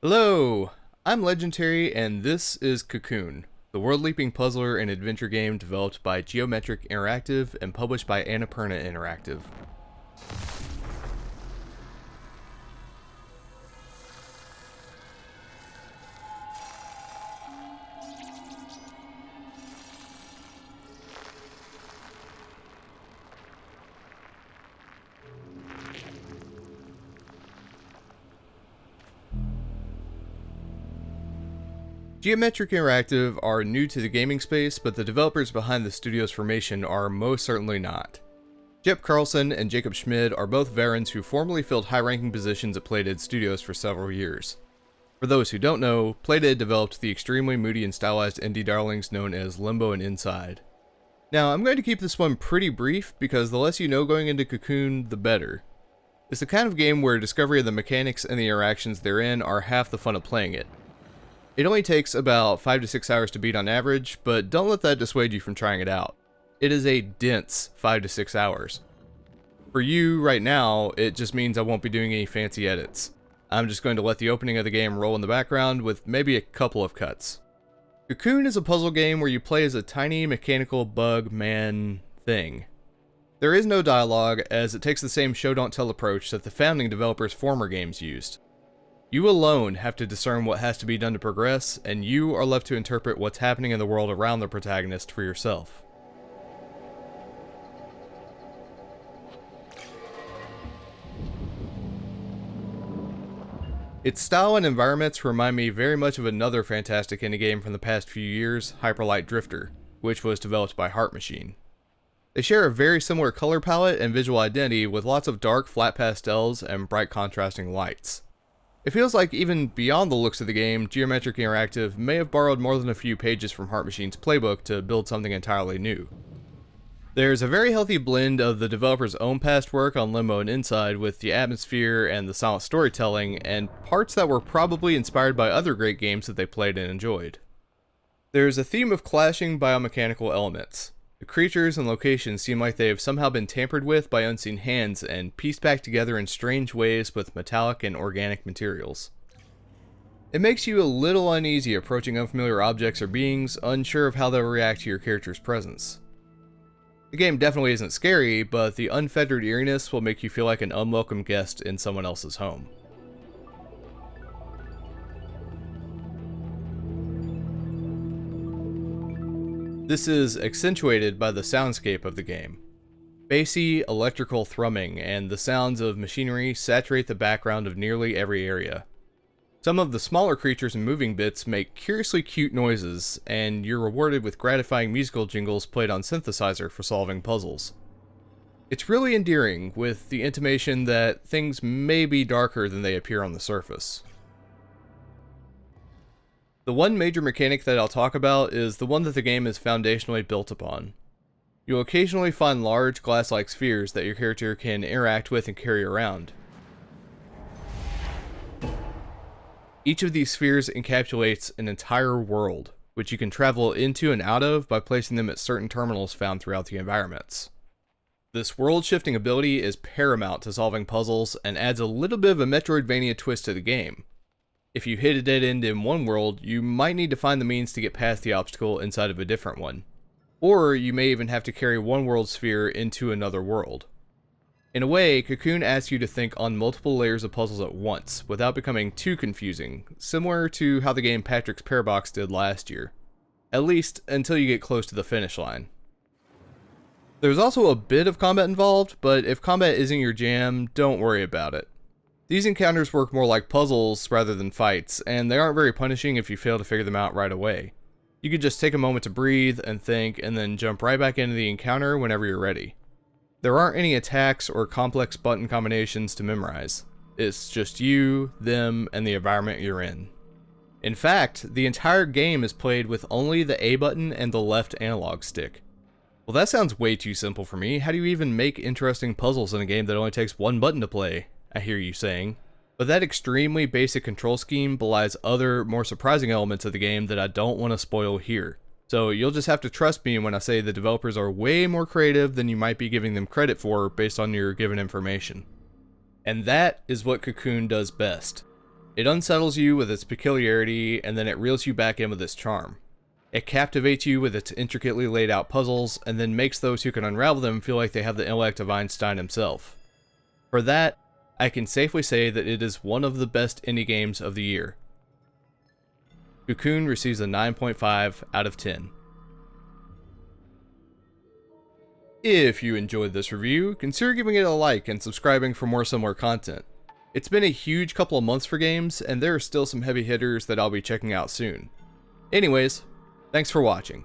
Hello, I'm LegenTerry, and this is Cocoon, the world-leaping puzzler and adventure game developed by Geometric Interactive and published by Annapurna Interactive. Geometric Interactive are new to the gaming space, but the developers behind the studio's formation are most certainly not. Jep Carlson and Jacob Schmid are both veterans who formerly filled high-ranking positions at Playdead Studios for several years. For those who don't know, Playdead developed the extremely moody and stylized indie darlings known as Limbo and Inside. Now, I'm going to keep this one pretty brief because the less you know going into Cocoon, the better. It's the kind of game where discovery of the mechanics and the interactions therein are half the fun of playing it. It only takes about 5 to 6 hours to beat on average, but don't let that dissuade you from trying it out. It is a dense 5 to 6 hours. For you, right now, it just means I won't be doing any fancy edits. I'm just going to let the opening of the game roll in the background with maybe a couple of cuts. Cocoon is a puzzle game where you play as a tiny mechanical bug man thing. There is no dialogue, as it takes the same show-don't-tell approach that the founding developers' former games used. You alone have to discern what has to be done to progress, and you are left to interpret what's happening in the world around the protagonist for yourself. Its style and environments remind me very much of another fantastic indie game from the past few years, Hyperlight Drifter, which was developed by Heart Machine. They share a very similar color palette and visual identity with lots of dark, flat pastels and bright contrasting lights. It feels like even beyond the looks of the game, Geometric Interactive may have borrowed more than a few pages from Heart Machine's playbook to build something entirely new. There's a very healthy blend of the developer's own past work on Limbo and Inside with the atmosphere and the silent storytelling, and parts that were probably inspired by other great games that they played and enjoyed. There's a theme of clashing biomechanical elements. The creatures and locations seem like they have somehow been tampered with by unseen hands and pieced back together in strange ways with metallic and organic materials. It makes you a little uneasy approaching unfamiliar objects or beings, unsure of how they'll react to your character's presence. The game definitely isn't scary, but the unfettered eeriness will make you feel like an unwelcome guest in someone else's home. This is accentuated by the soundscape of the game. Bassy, electrical thrumming and the sounds of machinery saturate the background of nearly every area. Some of the smaller creatures and moving bits make curiously cute noises, and you're rewarded with gratifying musical jingles played on synthesizer for solving puzzles. It's really endearing, with the intimation that things may be darker than they appear on the surface. The one major mechanic that I'll talk about is the one that the game is foundationally built upon. You'll occasionally find large glass-like spheres that your character can interact with and carry around. Each of these spheres encapsulates an entire world, which you can travel into and out of by placing them at certain terminals found throughout the environments. This world-shifting ability is paramount to solving puzzles and adds a little bit of a Metroidvania twist to the game. If you hit a dead end in one world, you might need to find the means to get past the obstacle inside of a different one. Or you may even have to carry one world sphere into another world. In a way, Cocoon asks you to think on multiple layers of puzzles at once, without becoming too confusing, similar to how the game Patrick's Parabox did last year. At least, until you get close to the finish line. There's also a bit of combat involved, but if combat isn't your jam, don't worry about it. These encounters work more like puzzles rather than fights, and they aren't very punishing if you fail to figure them out right away. You could just take a moment to breathe and think, and then jump right back into the encounter whenever you're ready. There aren't any attacks or complex button combinations to memorize. It's just you, them, and the environment you're in. In fact, the entire game is played with only the A button and the left analog stick. Well, that sounds way too simple for me. How do you even make interesting puzzles in a game that only takes one button to play? I hear you saying. But that extremely basic control scheme belies other, more surprising elements of the game that I don't want to spoil here. So you'll just have to trust me when I say the developers are way more creative than you might be giving them credit for based on your given information. And that is what Cocoon does best. It unsettles you with its peculiarity, and then it reels you back in with its charm. It captivates you with its intricately laid out puzzles, and then makes those who can unravel them feel like they have the intellect of Einstein himself. For that, I can safely say that it is one of the best indie games of the year. Cocoon receives a 9.5 out of 10. If you enjoyed this review, consider giving it a like and subscribing for more similar content. It's been a huge couple of months for games, and there are still some heavy hitters that I'll be checking out soon. Anyways, thanks for watching.